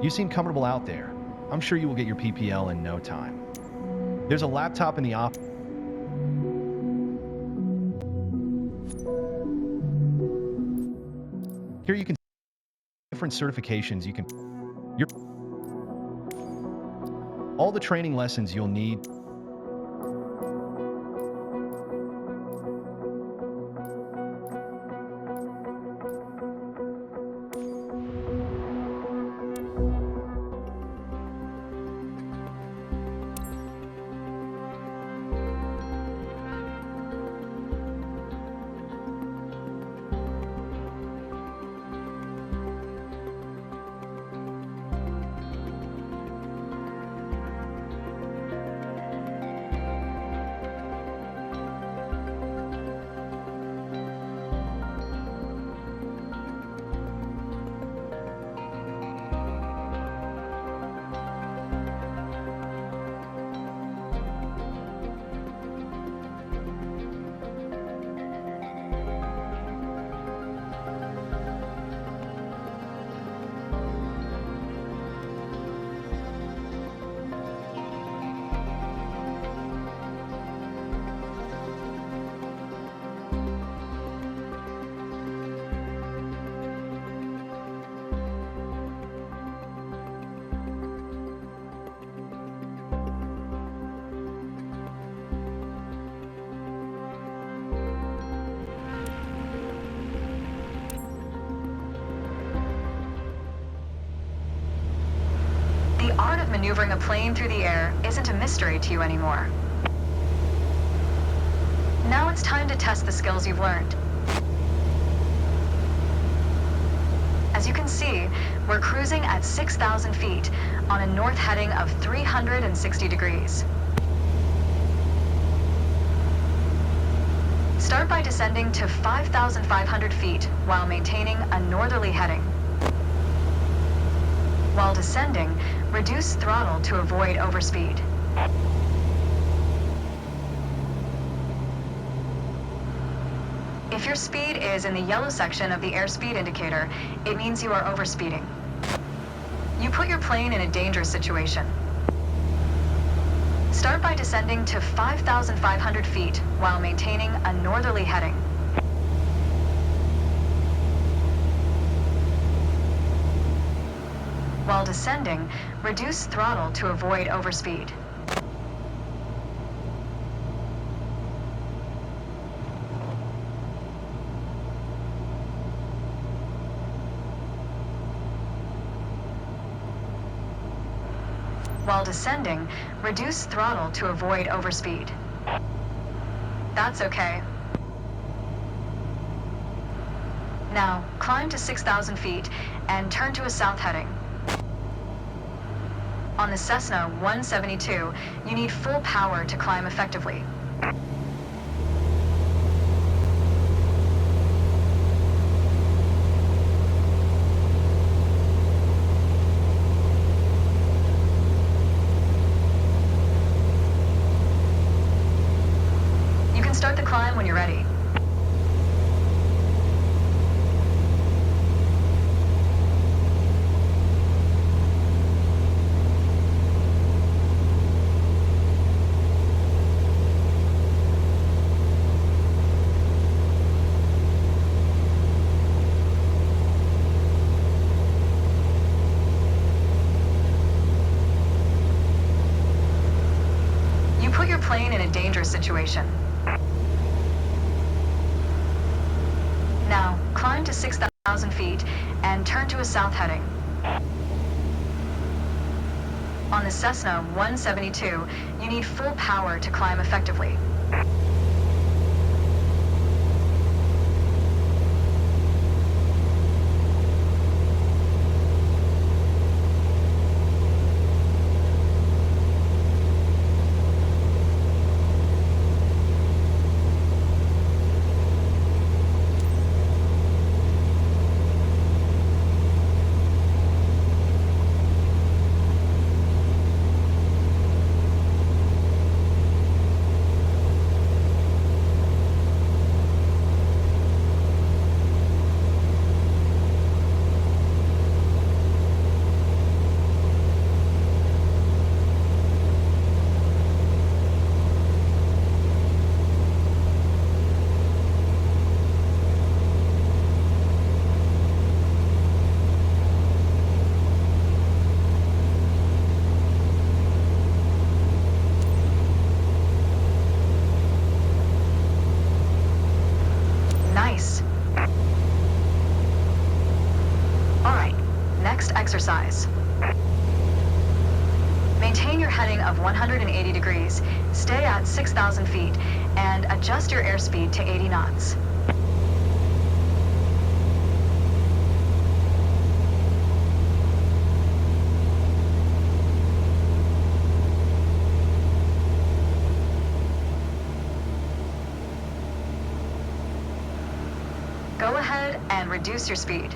You seem comfortable out there. I'm sure you will get your PPL in no time. There's a laptop in the office. Here you can see different certifications you can. All the training lessons you'll need. The art of maneuvering a plane through the air isn't a mystery to you anymore. Now it's time to test the skills you've learned. As you can see, we're cruising at 6,000 feet on a north heading of 360 degrees. Start by descending to 5,500 feet while maintaining a northerly heading. While descending, reduce throttle to avoid overspeed. If your speed is in the yellow section of the airspeed indicator, it means you are overspeeding. You put your plane in a dangerous situation. Start by descending to 5,500 feet while maintaining a northerly heading. While descending, reduce throttle to avoid overspeed. While descending, reduce throttle to avoid overspeed. That's okay. Now, climb to 6,000 feet and turn to a south heading. On the Cessna 172, you need full power to climb effectively. You can start the climb when you're ready. Put your plane in a dangerous situation. Now, climb to 6,000 feet and turn to a south heading. On the Cessna 172, you need full power to climb effectively. Next exercise. Maintain your heading of 180 degrees, stay at 6,000 feet, and adjust your airspeed to 80 knots. Go ahead and reduce your speed.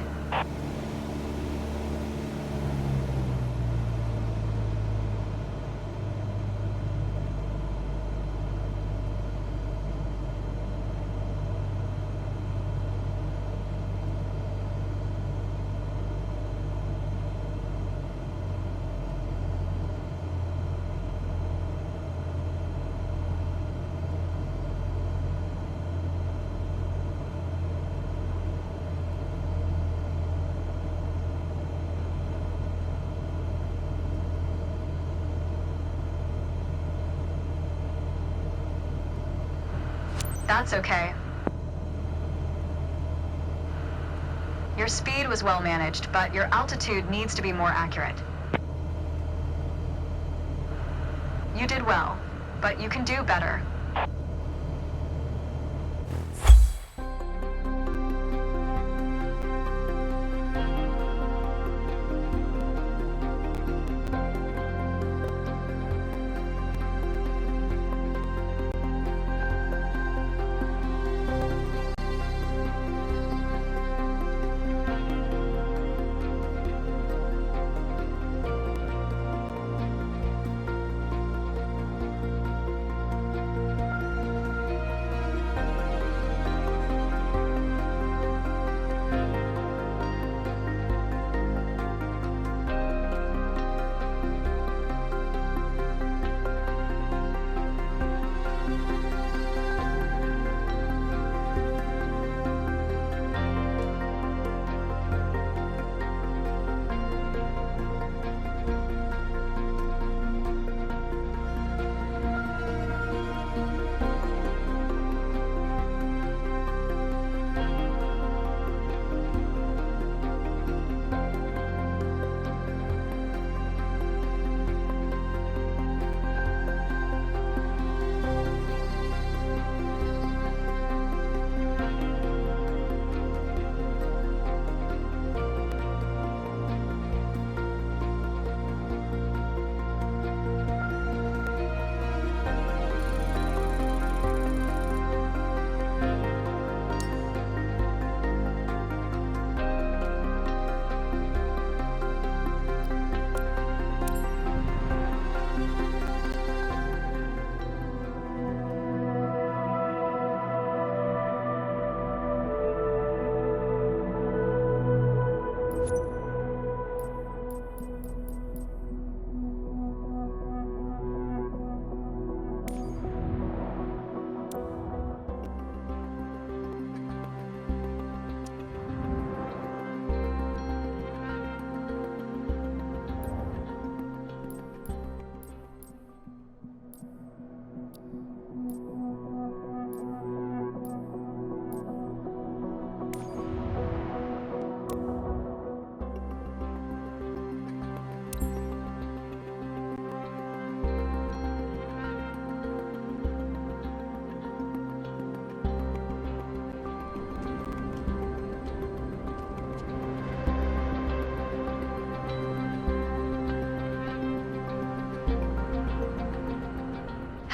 That's okay. Your speed was well managed, but your altitude needs to be more accurate. You did well, but you can do better.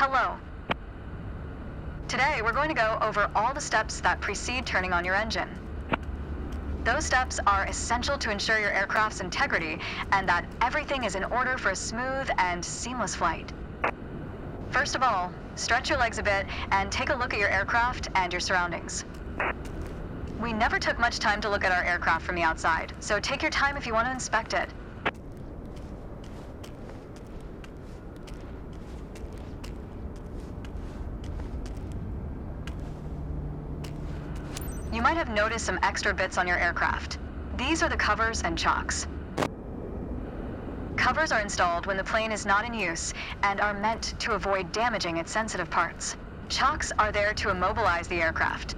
Hello. Today, we're going to go over all the steps that precede turning on your engine. Those steps are essential to ensure your aircraft's integrity and that everything is in order for a smooth and seamless flight. First of all, stretch your legs a bit and take a look at your aircraft and your surroundings. We never took much time to look at our aircraft from the outside, so take your time if you want to inspect it. You might have noticed some extra bits on your aircraft. These are the covers and chocks. Covers are installed when the plane is not in use and are meant to avoid damaging its sensitive parts. Chocks are there to immobilize the aircraft.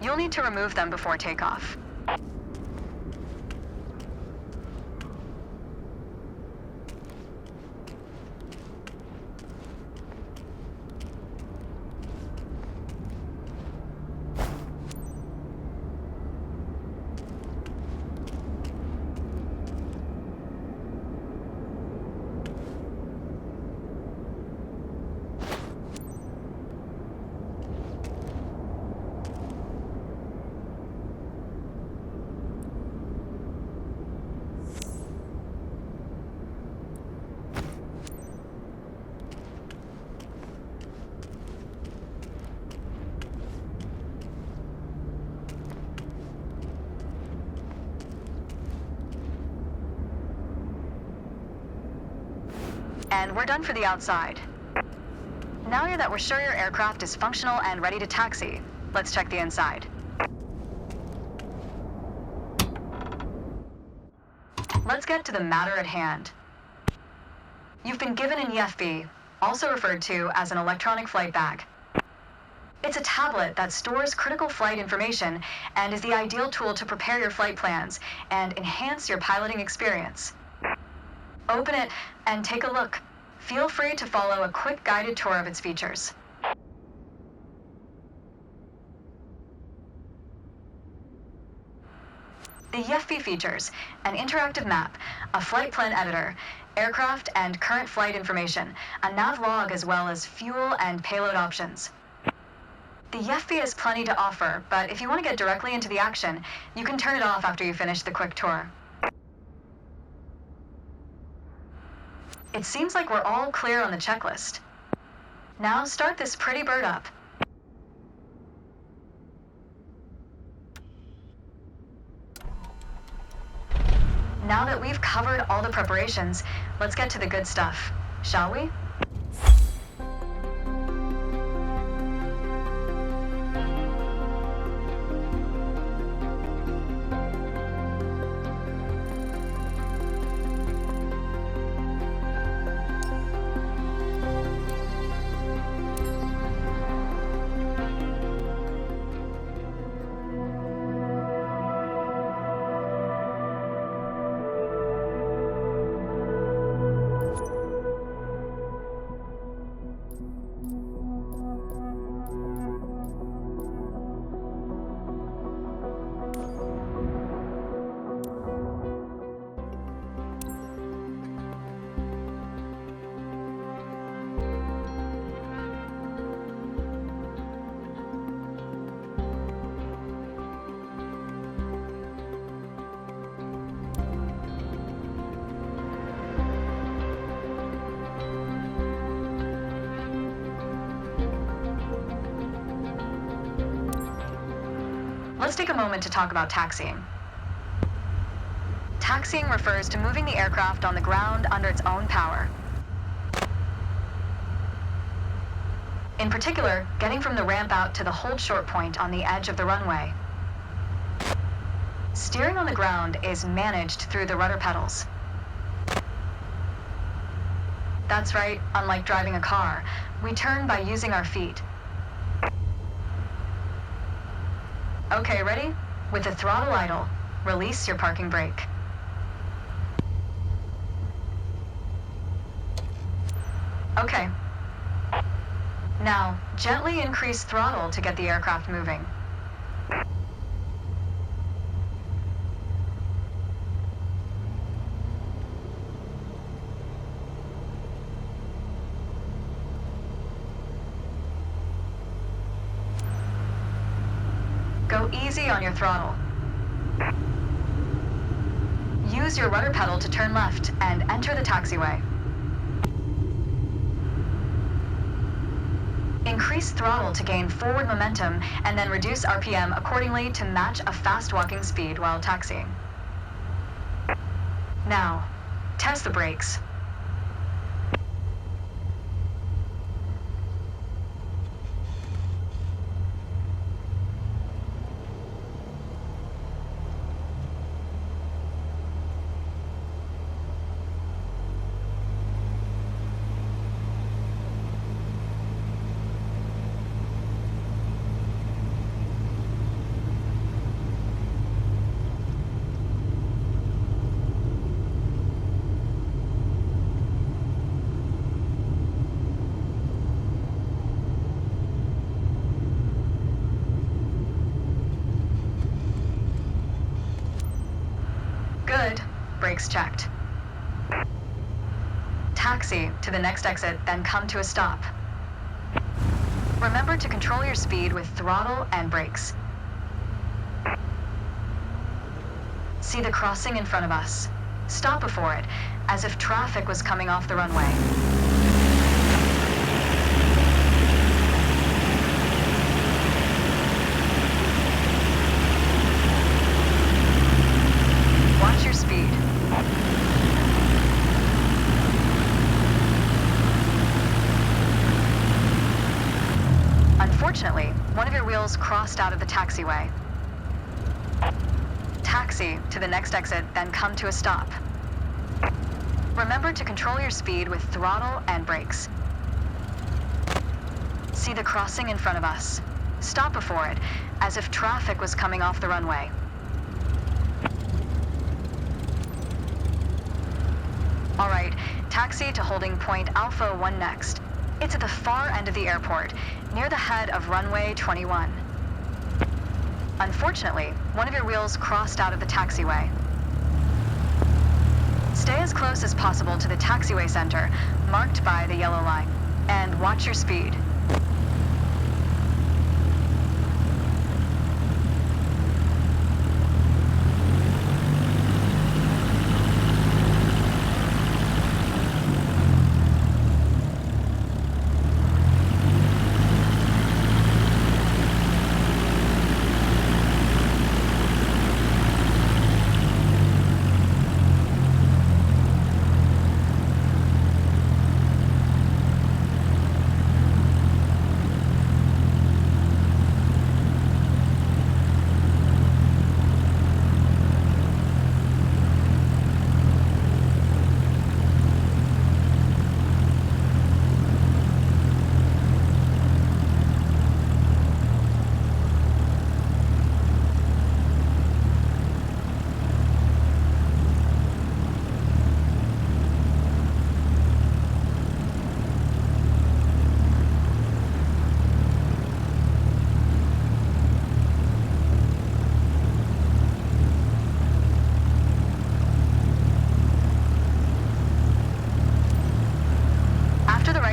You'll need to remove them before takeoff. And we're done for the outside. Now that we're sure your aircraft is functional and ready to taxi, let's check the inside. Let's get to the matter at hand. You've been given an EFB, also referred to as an electronic flight bag. It's a tablet that stores critical flight information and is the ideal tool to prepare your flight plans and enhance your piloting experience. Open it and take a look. Feel free to follow a quick guided tour of its features. The EFB features an interactive map, a flight plan editor, aircraft and current flight information, a nav log as well as fuel and payload options. The EFB has plenty to offer, but if you want to get directly into the action, you can turn it off after you finish the quick tour. It seems like we're all clear on the checklist. Now start this pretty bird up. Now that we've covered all the preparations, let's get to the good stuff, shall we? Let's take a moment to talk about taxiing. Taxiing refers to moving the aircraft on the ground under its own power. In particular, getting from the ramp out to the hold short point on the edge of the runway. Steering on the ground is managed through the rudder pedals. That's right, unlike driving a car, we turn by using our feet. Okay, ready? With the throttle idle, release your parking brake. Okay. Now, gently increase throttle to get the aircraft moving. Go easy on your throttle. Use your rudder pedal to turn left and enter the taxiway. Increase throttle to gain forward momentum and then reduce RPM accordingly to match a fast walking speed while taxiing. Now, test the brakes. Good. Brakes checked. Taxi to the next exit, then come to a stop. Remember to control your speed with throttle and brakes. See the crossing in front of us. Stop before it, as if traffic was coming off the runway. Watch your speed. wheels crossed out of the taxiway. Taxi to the next exit, then come to a stop. Remember to control your speed with throttle and brakes. See the crossing in front of us. Stop before it, as if traffic was coming off the runway. All right, taxi to holding point Alpha 1 next. It's at the far end of the airport, near the head of runway 21. Unfortunately, one of your wheels crossed out of the taxiway. Stay as close as possible to the taxiway center, marked by the yellow line, and watch your speed.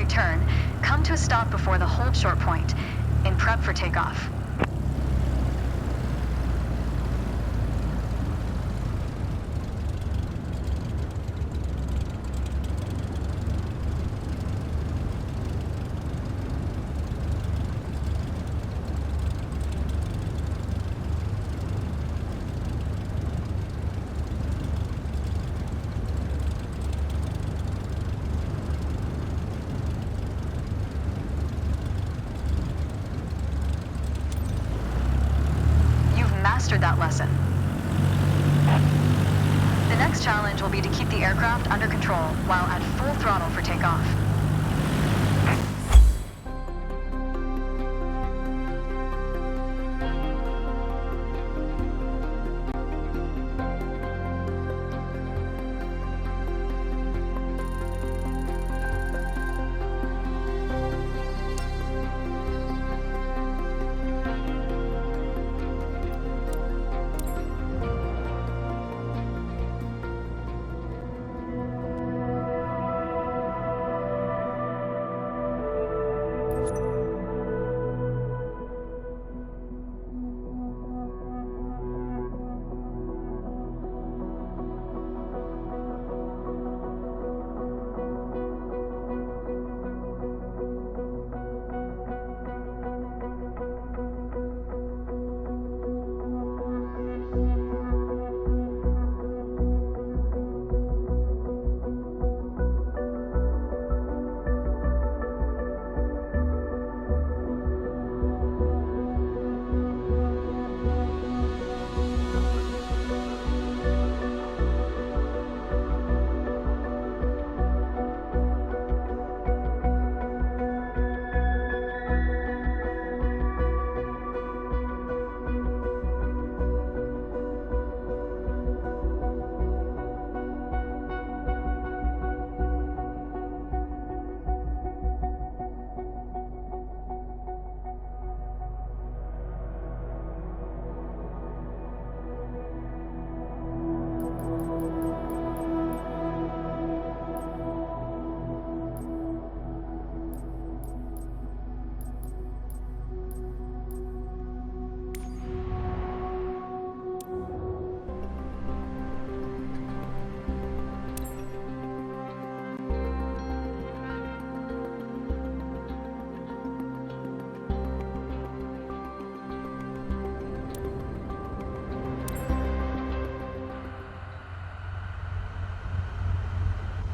Turn, come to a stop before the hold short point, in prep for takeoff. That lesson. The next challenge will be to keep the aircraft under control while at full throttle for takeoff.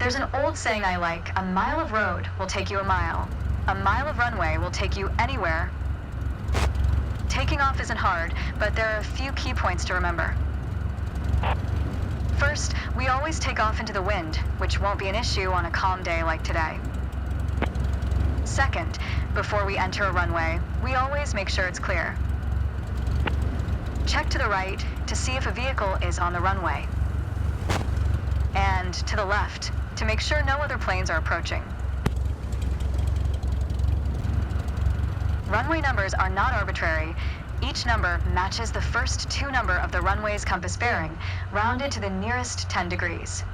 There's an old saying I like, a mile of road will take you a mile. A mile of runway will take you anywhere. Taking off isn't hard, but there are a few key points to remember. First, we always take off into the wind, which won't be an issue on a calm day like today. Second, before we enter a runway, we always make sure it's clear. Check to the right to see if a vehicle is on the runway. And to the left to make sure no other planes are approaching. Runway numbers are not arbitrary. Each number matches the first two numbers of the runway's compass bearing, rounded to the nearest 10 degrees.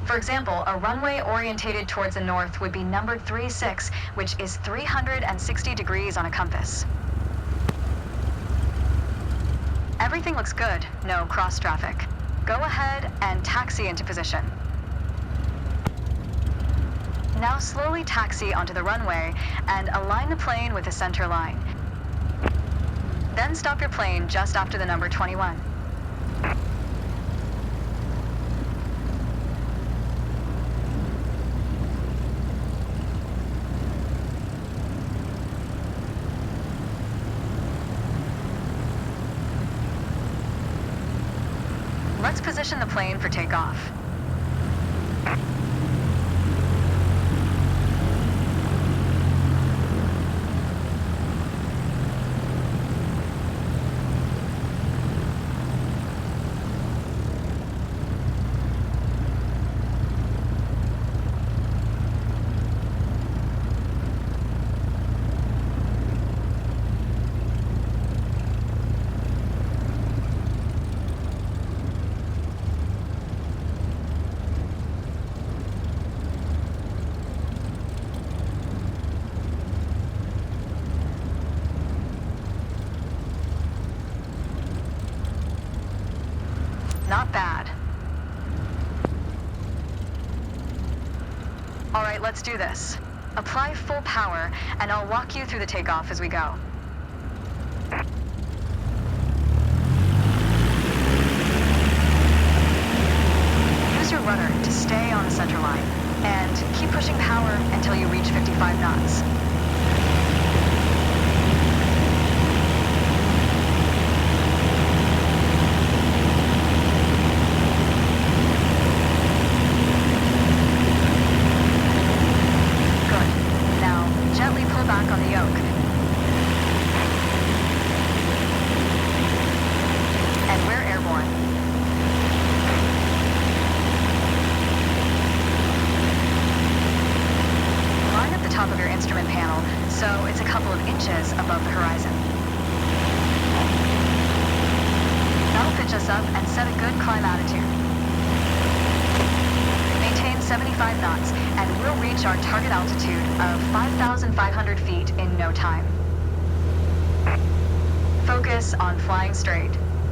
For example, a runway orientated towards the north would be numbered 36, which is 360 degrees on a compass. Everything looks good, no cross traffic. Go ahead and taxi into position. Now slowly taxi onto the runway and align the plane with the center line. Then stop your plane just after the number 21. Let's position the plane for takeoff. Not bad. All right, let's do this. Apply full power, and I'll walk you through the takeoff as we go. Use your rudder to stay on the center line, and keep pushing power until you reach 55 knots. Back on the yoke. And we're airborne. Line up the top of your instrument panel so it's a couple of inches above the horizon. That'll pitch us up and set a good climb attitude. Maintain 75 knots, and we'll reach our target altitude of 5,500 feet in no time. Focus on flying straight.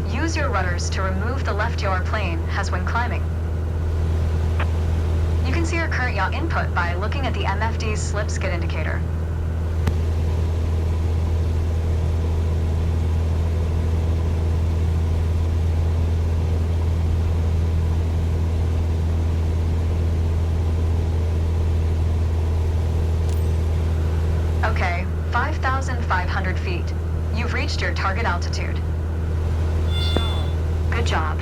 Use your rudders to remove the left yaw plane as when climbing. You can see your current yaw input by looking at the MFD's slip skid indicator. Okay, 5,500 feet. You've reached your target altitude. Good job.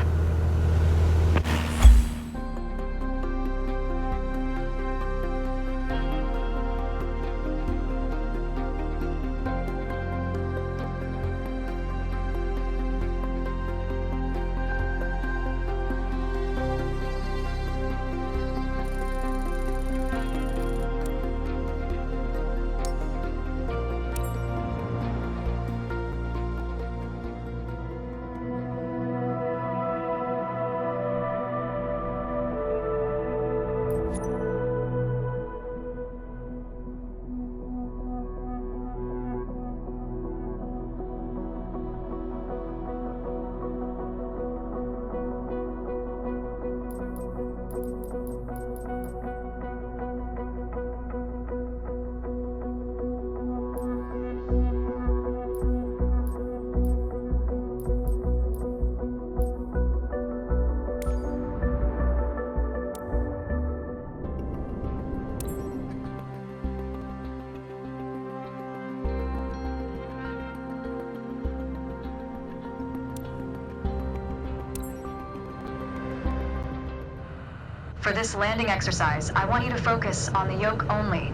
For this landing exercise, I want you to focus on the yoke only.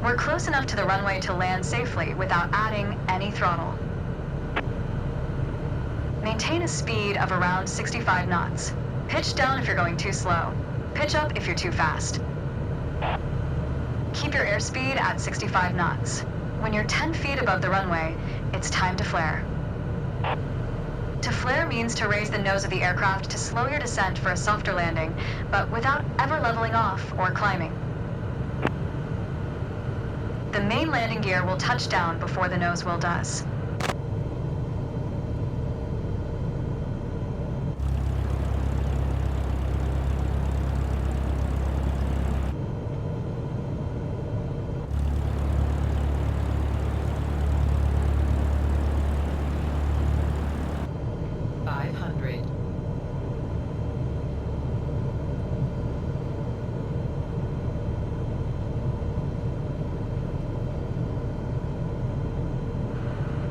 We're close enough to the runway to land safely without adding any throttle. Maintain a speed of around 65 knots. Pitch down if you're going too slow. Pitch up if you're too fast. Keep your airspeed at 65 knots. When you're 10 feet above the runway, it's time to flare. To flare means to raise the nose of the aircraft to slow your descent for a softer landing, but without ever leveling off or climbing. The main landing gear will touch down before the nose wheel does.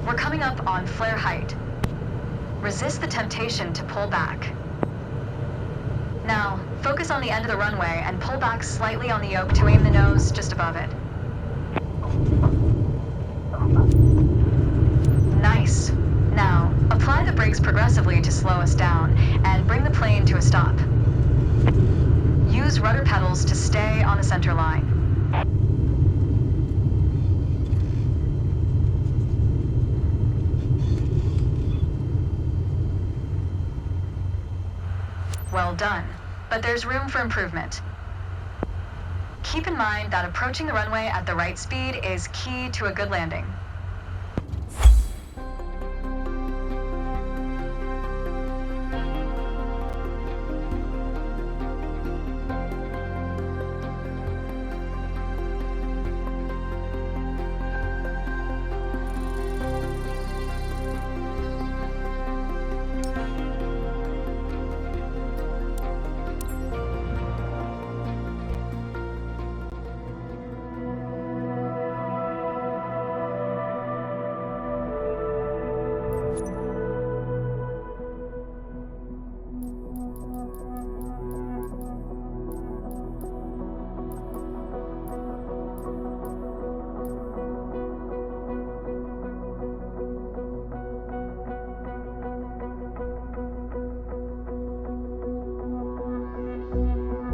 We're coming up on flare height. Resist the temptation to pull back. Now, focus on the end of the runway and pull back slightly on the yoke to aim the nose just above it. Nice. Now, apply the brakes progressively to slow us down and bring the plane to a stop. Use rudder pedals to stay on the center line. Well done, but there's room for improvement. Keep in mind that approaching the runway at the right speed is key to a good landing.